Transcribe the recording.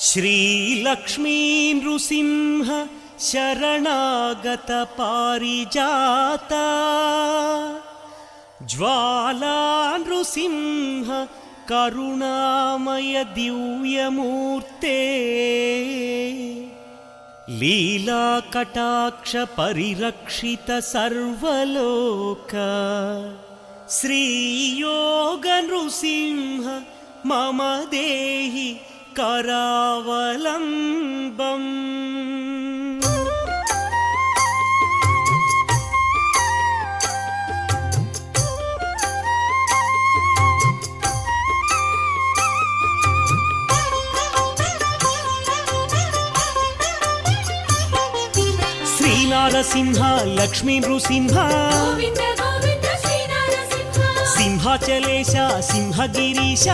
श्रीलक्ष्मी नृसिंह शरणागत पारिजाता ज्वाला नृसिंह करुणामय दिव्यमूर्ते लीला कटाक्ष परिरक्षित सर्वलोक श्रीयोग नृसिंह मम देहि करावलम्बम्। श्रीनारसिंह लक्ष्मी नृसिंह सिंहाचलेश सिंहगिरीश